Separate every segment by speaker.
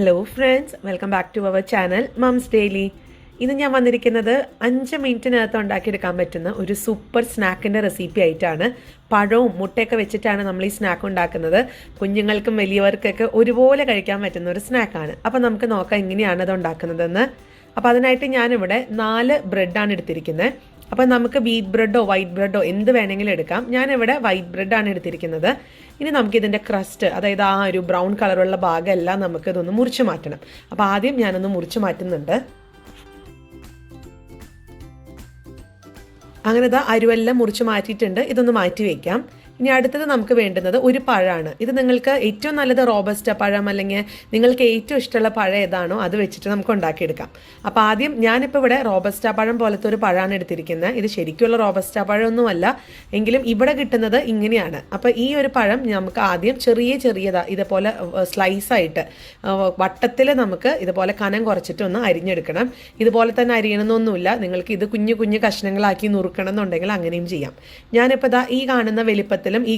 Speaker 1: Hello friends, welcome back to our channel mums daily. ഇന്ന് ഞാൻ വന്നിരിക്കുന്നത് 5 മിനിറ്റിനകത്ത് ഉണ്ടാക്കിയെടുക്കാൻ പറ്റുന്ന ഒരു സൂപ്പർ സ്നാക്കിൻ്റെ റെസിപ്പി ആയിട്ടാണ്. പഴവും മുട്ടയൊക്കെ വെച്ചിട്ടാണ് നമ്മൾ ഈ സ്നാക്ക് ഉണ്ടാക്കുന്നത്. കുഞ്ഞുങ്ങൾക്കും വലിയവർക്കൊക്കെ ഒരുപോലെ കഴിക്കാൻ പറ്റുന്ന ഒരു സ്നാക്കാണ്. അപ്പോൾ നമുക്ക് നോക്കാം എങ്ങനെയാണ് അത് ഉണ്ടാക്കുന്നതെന്ന്. അപ്പോൾ അതിനായിട്ട് ഞാനിവിടെ 4 ബ്രെഡാണ് എടുത്തിരിക്കുന്നത്. അപ്പോൾ നമുക്ക് വീറ്റ് ബ്രെഡോ വൈറ്റ് ബ്രെഡോ എന്ത് വേണമെങ്കിലും എടുക്കാം. ഞാനിവിടെ വൈറ്റ് ബ്രെഡാണ് എടുത്തിരിക്കുന്നത്. ഇനി നമുക്കിതിൻ്റെ ക്രസ്റ്റ്, അതായത് ആ ഒരു ബ്രൗൺ കളറുള്ള ഭാഗമെല്ലാം നമുക്കിതൊന്ന് മുറിച്ച് മാറ്റണം. അപ്പോൾ ആദ്യം ഞാനൊന്ന് മുറിച്ച് മാറ്റുന്നുണ്ട്. അങ്ങനെ ഇതാ അരുവെല്ലാം മുറിച്ച് മാറ്റിയിട്ടുണ്ട്. ഇതൊന്ന് മാറ്റി വയ്ക്കാം. ഇനി അടുത്തത് നമുക്ക് വേണ്ടുന്നത് ഒരു പഴമാണ്. ഇത് നിങ്ങൾക്ക് ഏറ്റവും നല്ലത് റോബസ്റ്റ പഴം, അല്ലെങ്കിൽ നിങ്ങൾക്ക് ഏറ്റവും ഇഷ്ടമുള്ള പഴം ഏതാണോ അത് വെച്ചിട്ട് നമുക്ക് ഉണ്ടാക്കിയെടുക്കാം. അപ്പോൾ ആദ്യം ഞാനിപ്പോൾ ഇവിടെ റോബസ്റ്റ പഴം പോലത്തെ ഒരു പഴമാണ് എടുത്തിരിക്കുന്നത്. ഇത് ശരിക്കുള്ള റോബസ്റ്റ പഴമൊന്നുമല്ല, എങ്കിലും ഇവിടെ കിട്ടുന്നത് ഇങ്ങനെയാണ്. അപ്പോൾ ഈ ഒരു പഴം നമുക്ക് ആദ്യം ചെറിയതാ ഇതുപോലെ സ്ലൈസായിട്ട് വട്ടത്തിൽ നമുക്ക് ഇതുപോലെ കനം കുറച്ചിട്ട് ഒന്ന് അരിഞ്ഞെടുക്കണം. ഇതുപോലെ തന്നെ അരിയണമെന്നൊന്നുമില്ല, നിങ്ങൾക്ക് ഇത് കുഞ്ഞു കുഞ്ഞു കഷ്ണങ്ങളാക്കി നുറുക്കണം എന്നുണ്ടെങ്കിൽ അങ്ങനെയും ചെയ്യാം. ഞാനിപ്പോൾ ഇതാ ഈ കാണുന്ന വലിപ്പത്തിൽ ഈ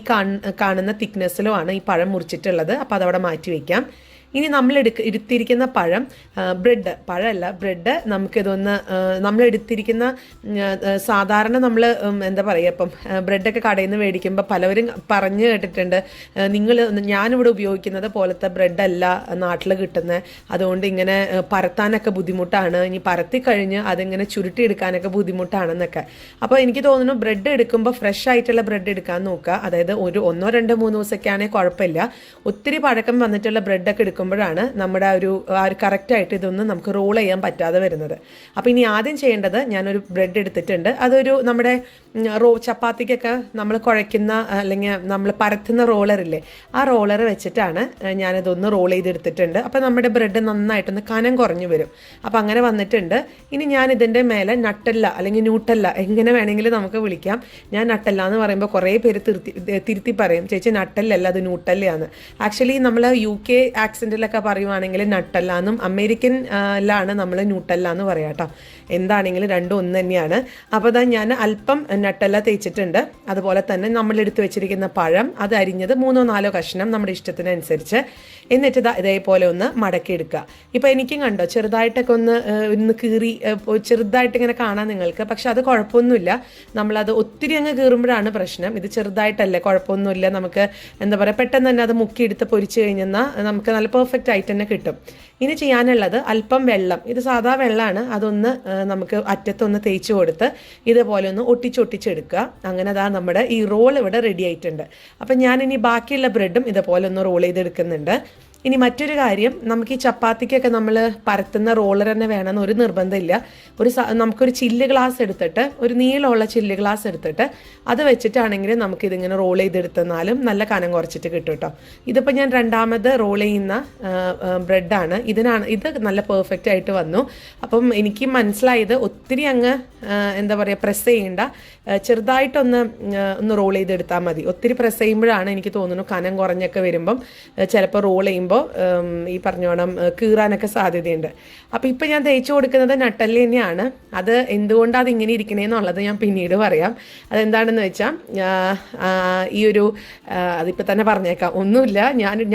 Speaker 1: കാണുന്ന തിക്നെസ്സിലുമാണ് ഈ പഴം മുറിച്ചിട്ടുള്ളത്. അപ്പോൾ അതവിടെ മാറ്റി വയ്ക്കാം. ഇനി നമ്മൾ എടുത്തിരിക്കുന്ന പഴം, പഴമല്ല ബ്രെഡ്, നമുക്കിതൊന്ന് നമ്മൾ എടുത്തിരിക്കുന്ന സാധാരണ നമ്മൾ എന്താ പറയുക, ഇപ്പം ബ്രെഡൊക്കെ കടയിൽ നിന്ന് മേടിക്കുമ്പോൾ പലവരും പറഞ്ഞു കേട്ടിട്ടുണ്ട്, ഞാനിവിടെ ഉപയോഗിക്കുന്നത് പോലത്തെ ബ്രെഡല്ല നാട്ടിൽ കിട്ടുന്നത്, അതുകൊണ്ട് ഇങ്ങനെ പരത്താനൊക്കെ ബുദ്ധിമുട്ടാണ്, ഇനി പരത്തി കഴിഞ്ഞ് അതിങ്ങനെ ചുരുട്ടിയെടുക്കാനൊക്കെ ബുദ്ധിമുട്ടാണെന്നൊക്കെ. അപ്പോൾ എനിക്ക് തോന്നുന്നു ബ്രെഡ് എടുക്കുമ്പോൾ ഫ്രഷ് ആയിട്ടുള്ള ബ്രെഡ് എടുക്കാൻ നോക്കുക. അതായത് ഒരു 1, 2, 3 ദിവസമൊക്കെ ആണെങ്കിൽ കുഴപ്പമില്ല. ഒത്തിരി പഴക്കം വന്നിട്ടുള്ള ബ്രെഡൊക്കെ എടുക്കുമ്പോഴാണ് നമ്മുടെ ആ ഒരു കറക്റ്റായിട്ട് ഇതൊന്നും നമുക്ക് റോൾ ചെയ്യാൻ പറ്റാതെ വരുന്നത്. അപ്പോൾ ഇനി ആദ്യം ചെയ്യേണ്ടത്, ഞാനൊരു ബ്രെഡ് എടുത്തിട്ടുണ്ട്. അതൊരു നമ്മുടെ ചപ്പാത്തിക്കൊക്കെ നമ്മൾ കുഴയ്ക്കുന്ന അല്ലെങ്കിൽ നമ്മൾ പരത്തുന്ന റോളറില്ലേ, ആ റോളർ വെച്ചിട്ടാണ് ഞാനിതൊന്ന് റോൾ ചെയ്തെടുത്തിട്ടുണ്ട്. അപ്പോൾ നമ്മുടെ ബ്രെഡ് നന്നായിട്ടൊന്ന് കനം കുറഞ്ഞു വരും. അപ്പോൾ അങ്ങനെ വന്നിട്ടുണ്ട്. ഇനി ഞാൻ ഇതിൻ്റെ മേലെ നട്ടല്ല അല്ലെങ്കിൽ ന്യൂട്ടല്ല, എങ്ങനെ വേണമെങ്കിലും നമുക്ക് വിളിക്കാം. ഞാൻ നട്ടല്ല എന്ന് പറയുമ്പോൾ കുറേ പേര് തിരുത്തി പറയും, ചേച്ചി നട്ടല്ലല്ല അത് ന്യൂട്ടല്ലയാണ്. ആക്ച്വലി നമ്മൾ UK ആക്സെൻറ്റിലൊക്കെ പറയുവാണെങ്കിൽ നട്ടല്ല എന്നും, അമേരിക്കനിലാണ് നമ്മൾ ന്യൂട്ടല്ല എന്ന് പറയാം കേട്ടോ. എന്താണെങ്കിലും രണ്ടും ഒന്ന് തന്നെയാണ്. അപ്പോൾ അതാ ഞാൻ അല്പം നട്ടെല്ല തേച്ചിട്ടുണ്ട്. അതുപോലെ തന്നെ നമ്മൾ എടുത്ത് വെച്ചിരിക്കുന്ന പഴം, അത് അരിഞ്ഞത് 3 4 കഷ്ണം നമ്മുടെ ഇഷ്ടത്തിനനുസരിച്ച്. എന്നിട്ട് ഇതേപോലെ ഒന്ന് മടക്കിയെടുക്കുക. ഇപ്പോൾ എനിക്കും കണ്ടോ ചെറുതായിട്ടൊക്കെ ഒന്ന് കീറി, ചെറുതായിട്ട് ഇങ്ങനെ കാണാം നിങ്ങൾക്ക്. പക്ഷെ അത് കുഴപ്പമൊന്നുമില്ല, നമ്മളത് ഒത്തിരി അങ്ങ് കീറുമ്പോഴാണ് പ്രശ്നം. ഇത് ചെറുതായിട്ടല്ലേ, കുഴപ്പമൊന്നുമില്ല. നമുക്ക് എന്താ പറയുക, പെട്ടെന്ന് തന്നെ അത് മുക്കിയെടുത്ത് പൊരിച്ച് കഴിഞ്ഞാൽ നമുക്ക് നല്ല പെർഫെക്റ്റ് ആയിട്ട് തന്നെ കിട്ടും. ഇനി ചെയ്യാനുള്ളത് അല്പം വെള്ളം, ഇത് സാധാ വെള്ളമാണ്, അതൊന്ന് നമുക്ക് അറ്റത്തൊന്ന് തേച്ച് കൊടുത്ത് ഇതുപോലെ ഒന്ന് ഒട്ടിച്ചെടുക്കുക. അങ്ങനെ അതാ നമ്മുടെ ഈ റോൾ ഇവിടെ റെഡി ആയിട്ടുണ്ട്. അപ്പം ഞാനിനി ബാക്കിയുള്ള ബ്രെഡും ഇതുപോലെ ഒന്ന് റോൾ ചെയ്തെടുക്കുന്നുണ്ട്. ഇനി മറ്റൊരു കാര്യം, നമുക്ക് ഈ ചപ്പാത്തിക്കൊക്കെ നമ്മൾ പരത്തുന്ന റോളർ തന്നെ വേണമെന്ന് ഒരു നിർബന്ധമില്ല. നമുക്കൊരു ചില്ല് ഗ്ലാസ് എടുത്തിട്ട്, ഒരു നീളമുള്ള ചില്ല് ഗ്ലാസ് എടുത്തിട്ട് അത് വെച്ചിട്ടാണെങ്കിൽ നമുക്കിതിങ്ങനെ റോൾ ചെയ്തെടുത്തെന്നാലും നല്ല കനം കുറച്ചിട്ട് കിട്ടും കേട്ടോ. ഇതിപ്പോൾ ഞാൻ രണ്ടാമത് റോൾ ചെയ്യുന്ന ബ്രെഡാണ്. ഇത് നല്ല പെർഫെക്റ്റ് ആയിട്ട് വന്നു. അപ്പം എനിക്ക് മനസ്സിലായത്, ഒത്തിരി അങ്ങ് എന്താ പറയുക പ്രസ് ചെയ്യേണ്ട, ചെറുതായിട്ടൊന്ന് റോൾ ചെയ്തെടുത്താൽ മതി. ഒത്തിരി പ്രസ് ചെയ്യുമ്പോഴാണ് എനിക്ക് തോന്നുന്നു കനം കുറഞ്ഞൊക്കെ വരുമ്പം ചിലപ്പോൾ റോൾ ചെയ്യുമ്പോൾ ഈ പറഞ്ഞോണം കീറാനൊക്കെ സാധ്യതയുണ്ട്. അപ്പോൾ ഇപ്പം ഞാൻ തേച്ച് കൊടുക്കുന്നത് നട്ടല് തന്നെയാണ്. അത് എന്തുകൊണ്ടാണ് അതിങ്ങനെ ഇരിക്കണേന്നുള്ളത് ഞാൻ പിന്നീട് പറയാം. അതെന്താണെന്ന് വെച്ചാൽ ഈ ഒരു അതിപ്പോൾ തന്നെ പറഞ്ഞേക്കാം, ഒന്നുമില്ല,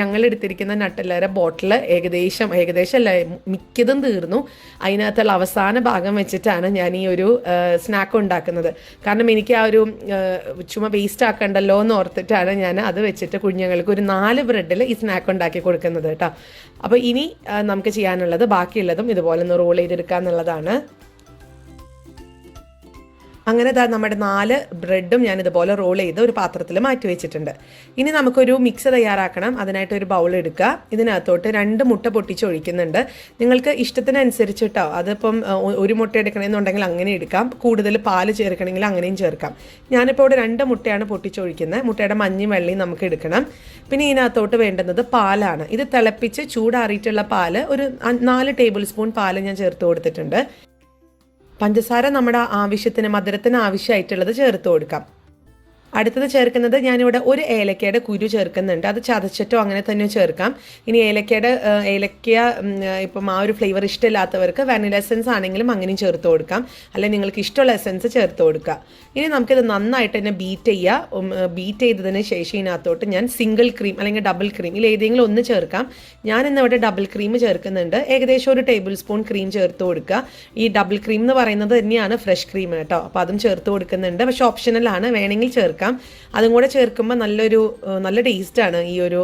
Speaker 1: ഞങ്ങൾ എടുത്തിരിക്കുന്ന നട്ടല്ലയുടെ ബോട്ടിൽ ഏകദേശം അല്ല, മിക്കതും തീർന്നു. അതിനകത്തുള്ള അവസാന ഭാഗം വെച്ചിട്ടാണ് ഞാൻ ഈ ഒരു സ്നാക്ക് ഉണ്ടാക്കുന്നത്. കാരണം എനിക്ക് ആ ഒരു ചുമ്മാ വേസ്റ്റ് ആക്കണ്ടല്ലോ എന്ന് ഓർത്തിട്ടാണ് ഞാൻ അത് വെച്ചിട്ട് കുഞ്ഞുങ്ങൾക്ക് ഒരു 4 ബ്രെഡിൽ ഈ സ്നാക്ക് ഉണ്ടാക്കി കൊടുക്കുന്നത് കേട്ടോ. അപ്പോൾ ഇനി നമുക്ക് ചെയ്യാനുള്ളത് ബാക്കിയുള്ളതും ഇതുപോലെ ഒന്ന് റോൾ ചെയ്തെടുക്കുക എന്നുള്ളതാണ്. അങ്ങനെ നമ്മുടെ 4 ബ്രെഡും ഞാൻ ഇതുപോലെ റോൾ ചെയ്ത് ഒരു പാത്രത്തിൽ മാറ്റി വെച്ചിട്ടുണ്ട്. ഇനി നമുക്കൊരു മിക്സ് തയ്യാറാക്കണം. അതിനായിട്ട് ഒരു ബൗൾ എടുക്കുക. ഇതിനകത്തോട്ട് 2 മുട്ട പൊട്ടിച്ചൊഴിക്കുന്നുണ്ട്. നിങ്ങൾക്ക് ഇഷ്ടത്തിനനുസരിച്ച് കേട്ടോ, അതിപ്പം ഒരു മുട്ട എടുക്കണമെന്നുണ്ടെങ്കിൽ അങ്ങനെ എടുക്കാം, കൂടുതൽ പാല് ചേർക്കണമെങ്കിൽ അങ്ങനെയും ചേർക്കാം. ഞാനിപ്പോൾ ഇവിടെ 2 മുട്ടയാണ് പൊട്ടിച്ചൊഴിക്കുന്നത്. മുട്ടയുടെ മഞ്ഞയും വെള്ളയും നമുക്ക് എടുക്കണം. പിന്നെ ഇതിനകത്തോട്ട് വേണ്ടുന്നത് പാലാണ്. ഇത് തിളപ്പിച്ച് ചൂടാറിയിട്ടുള്ള പാല്, ഒരു 4 ടേബിൾ സ്പൂൺ പാല് ഞാൻ ചേർത്ത് കൊടുത്തിട്ടുണ്ട്. പഞ്ചസാര നമ്മുടെ ആവശ്യത്തിന്, മധുരത്തിന് ആവശ്യമായിട്ടുള്ളത് ചേർത്ത് കൊടുക്കാം. അടുത്തത് ചേർക്കുന്നത് ഞാനിവിടെ ഒരു ഏലക്കയുടെ കുരു ചേർക്കുന്നുണ്ട്. അത് ചതച്ചിട്ടോ അങ്ങനെ തന്നെ ചേർക്കാം. ഇനി ഏലക്ക ഇപ്പം ആ ഒരു ഫ്ലേവർ ഇഷ്ടമില്ലാത്തവർക്ക് വാനില എസൻസ് ആണെങ്കിലും അങ്ങനെയും ചേർത്ത് കൊടുക്കാം. അല്ലെങ്കിൽ നിങ്ങൾക്ക് ഇഷ്ടമുള്ള എസൻസ് ചേർത്ത് കൊടുക്കുക. ഇനി നമുക്കിത് നന്നായിട്ട് തന്നെ ബീറ്റ് ചെയ്തതിന് ശേഷം ഇതിനകത്തോട്ട് ഞാൻ സിംഗിൾ ക്രീം അല്ലെങ്കിൽ ഡബിൾ ക്രീം ഇതിൽ ഏതെങ്കിലും ഒന്ന് ചേർക്കാം. ഞാൻ ഇന്നിവിടെ ഡബിൾ ക്രീം ചേർക്കുന്നുണ്ട്. ഏകദേശം ഒരു ടേബിൾ സ്പൂൺ ക്രീം ചേർത്ത് കൊടുക്കുക. ഈ ഡബിൾ ക്രീം എന്ന് പറയുന്നത് തന്നെയാണ് ഫ്രഷ് ക്രീം കേട്ടോ. അപ്പോൾ അതും ചേർത്ത് കൊടുക്കുന്നുണ്ട്. പക്ഷെ ഓപ്ഷണലാണ്, വേണമെങ്കിൽ ചേർക്കാം. അതും കൂടെ ചേർക്കുമ്പോൾ നല്ല ടേസ്റ്റാണ് ഈ ഒരു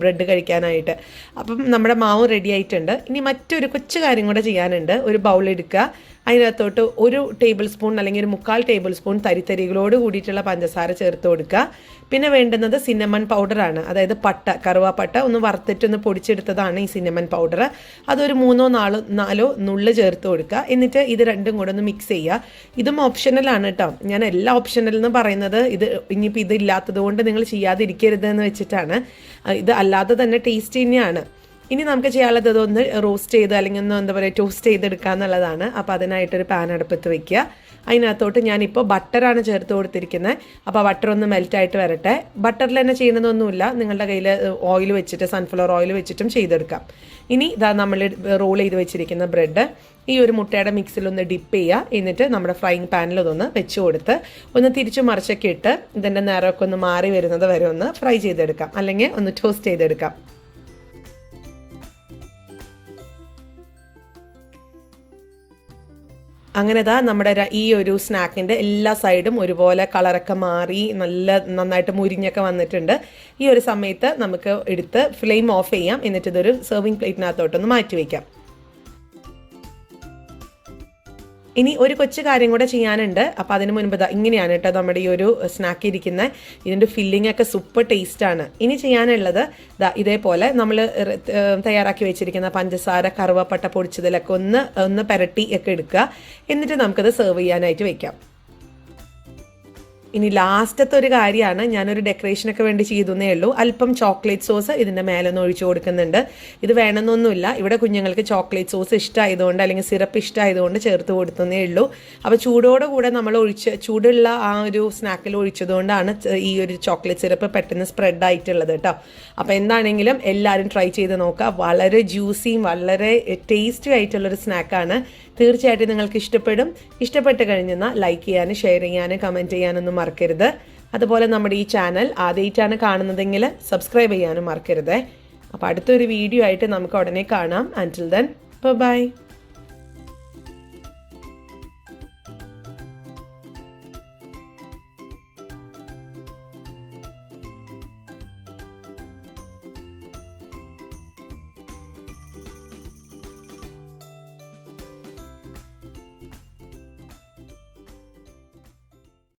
Speaker 1: ബ്രെഡ് കഴിക്കാനായിട്ട്. അപ്പം നമ്മുടെ മാവ് റെഡി ആയിട്ടുണ്ട്. ഇനി മറ്റൊരു കൊച്ചു കാര്യം കൂടെ ചെയ്യാനുണ്ട്. ഒരു ബൗൾ എടുക്കുക. അതിനകത്തോട്ട് ഒരു ടേബിൾ സ്പൂൺ അല്ലെങ്കിൽ ഒരു 3/4 ടേബിൾ സ്പൂൺ തരിതരികളോട് കൂടിയിട്ടുള്ള പഞ്ചസാര ചേർത്ത് കൊടുക്കുക. പിന്നെ വേണ്ടുന്നത് സിന്നമൺ പൗഡറാണ്. അതായത് കറുവാപ്പട്ട ഒന്ന് വറുത്തിട്ടൊന്ന് പൊടിച്ചെടുത്തതാണ് ഈ സിന്നമൺ പൗഡർ. അതൊരു 3-4 നുള്ള് ചേർത്ത് കൊടുക്കുക. എന്നിട്ട് ഇത് രണ്ടും കൂടെ ഒന്ന് മിക്സ് ചെയ്യുക. ഇതും ഓപ്ഷണലാണ് കേട്ടോ. ഞാൻ എല്ലാ ഓപ്ഷണൽ എന്ന് പറയുന്നത് ഇനിയിപ്പോൾ ഇത് ഇല്ലാത്തത് കൊണ്ട് നിങ്ങൾ ചെയ്യാതിരിക്കരുത് എന്ന് വെച്ചിട്ടാണ്. ഇത് അല്ലാതെ തന്നെ ടേസ്റ്റ് തന്നെയാണ്. ഇനി നമുക്ക് ചെയ്യാനുള്ളത് ഇതൊന്ന് റോസ്റ്റ് ചെയ്ത് അല്ലെങ്കിൽ ഒന്ന് ടോസ്റ്റ് ചെയ്തെടുക്കുക എന്നുള്ളതാണ്. അപ്പോൾ അതിനായിട്ടൊരു പാൻ അടുപ്പത്ത് വെക്കുക. അതിനകത്തോട്ട് ഞാനിപ്പോൾ ബട്ടറാണ് ചേർത്ത് കൊടുത്തിരിക്കുന്നത്. അപ്പോൾ ബട്ടർ ഒന്ന് മെൽറ്റായിട്ട് വരട്ടെ. ബട്ടറിൽ തന്നെ ചെയ്യുന്നതൊന്നുമില്ല, നിങ്ങളുടെ കയ്യിൽ ഓയിൽ വെച്ചിട്ട് സൺഫ്ലവർ ഓയിൽ വെച്ചിട്ടും ചെയ്തെടുക്കാം. ഇനി ഇതാ നമ്മൾ റോൾ ചെയ്ത് വെച്ചിരിക്കുന്ന ബ്രെഡ് ഈ ഒരു മുട്ടയുടെ മിക്സിലൊന്ന് ഡിപ്പ് ചെയ്യുക. എന്നിട്ട് നമ്മുടെ ഫ്രൈയിങ് പാനിൽ അതൊന്ന് വെച്ച് കൊടുത്ത് ഒന്ന് തിരിച്ചു മറിച്ചൊക്കെ ഇട്ട് ഇതിൻ്റെ നിറമൊക്കെ ഒന്ന് മാറി വരുന്നത് വരെ ഒന്ന് ഫ്രൈ ചെയ്തെടുക്കാം, അല്ലെങ്കിൽ ഒന്ന് ടോസ്റ്റ് ചെയ്തെടുക്കാം. അങ്ങനെ നമ്മുടെ ഈ ഒരു സ്നാക്കിൻ്റെ എല്ലാ സൈഡും ഒരുപോലെ കളറൊക്കെ മാറി നന്നായിട്ട് മുരിഞ്ഞൊക്കെ വന്നിട്ടുണ്ട്. ഈ ഒരു സമയത്ത് നമുക്ക് എടുത്ത് ഫ്ലെയിം ഓഫ് ചെയ്യാം. എന്നിട്ട് ഇതൊരു സെർവിങ് പ്ലേറ്റിനകത്തോട്ടൊന്ന് മാറ്റി വയ്ക്കാം. ഇനി ഒരു കൊച്ചു കാര്യം കൂടെ ചെയ്യാനുണ്ട്. അപ്പോൾ അതിന് മുൻപ് ഇങ്ങനെയാണ് കേട്ടോ നമ്മുടെ ഈ ഒരു സ്നാക്ക് ഇരിക്കുന്നത്. ഇതിൻ്റെ ഫില്ലിംഗ് ഒക്കെ സൂപ്പർ ടേസ്റ്റാണ്. ഇനി ചെയ്യാനുള്ളത് ഇതേപോലെ നമ്മൾ തയ്യാറാക്കി വെച്ചിരിക്കുന്ന പഞ്ചസാര കറുവപ്പട്ട പൊടിച്ചതിലൊക്കെ ഒന്ന് പുരട്ടി ഒക്കെ എടുക്കുക. എന്നിട്ട് നമുക്കത് സെർവ് ചെയ്യാനായിട്ട് വെക്കാം. ഇനി ലാസ്റ്റത്തെ ഒരു കാര്യമാണ്, ഞാനൊരു ഡെക്കറേഷനൊക്കെ വേണ്ടി ചെയ്തേ ഉള്ളൂ. അല്പം ചോക്ലേറ്റ് സോസ് ഇതിൻ്റെ മേലൊന്ന് ഒഴിച്ചു കൊടുക്കുന്നുണ്ട്. ഇത് വേണമെന്നൊന്നുമില്ല, ഇവിടെ കുഞ്ഞുങ്ങൾക്ക് ചോക്ലേറ്റ് സോസ് ഇഷ്ടമായതുകൊണ്ട് അല്ലെങ്കിൽ സിറപ്പ് ഇഷ്ടമായതുകൊണ്ട് ചേർത്ത് കൊടുത്തതേ ഉള്ളൂ. അപ്പോൾ ചൂടോടുകൂടെ നമ്മൾ ചൂടുള്ള ആ ഒരു സ്നാക്കിൽ ഒഴിച്ചതുകൊണ്ടാണ് ഈ ഒരു ചോക്ലേറ്റ് സിറപ്പ് പെട്ടെന്ന് സ്പ്രെഡ് ആയിട്ടുള്ളത് കേട്ടോ. അപ്പോൾ എന്താണെങ്കിലും എല്ലാവരും ട്രൈ ചെയ്ത് നോക്കുക. വളരെ ജ്യൂസിയും വളരെ ടേസ്റ്റി ആയിട്ടുള്ളൊരു സ്നാക്കാണ്. തീർച്ചയായിട്ടും നിങ്ങൾക്ക് ഇഷ്ടപ്പെട്ട് കഴിഞ്ഞാൽ ലൈക്ക് ചെയ്യാനും ഷെയർ ചെയ്യാനും കമൻറ്റ് ചെയ്യാനൊന്നും മറക്കരുത്. അതുപോലെ നമ്മുടെ ഈ ചാനൽ ആദ്യമായിട്ടാണ് കാണുന്നതെങ്കിൽ സബ്സ്ക്രൈബ് ചെയ്യാനും മറക്കരുത്. അപ്പോൾ അടുത്തൊരു വീഡിയോ ആയിട്ട് നമുക്ക് ഉടനെ കാണാം. അൻറ്റിൽ ദെൻ ബൈ.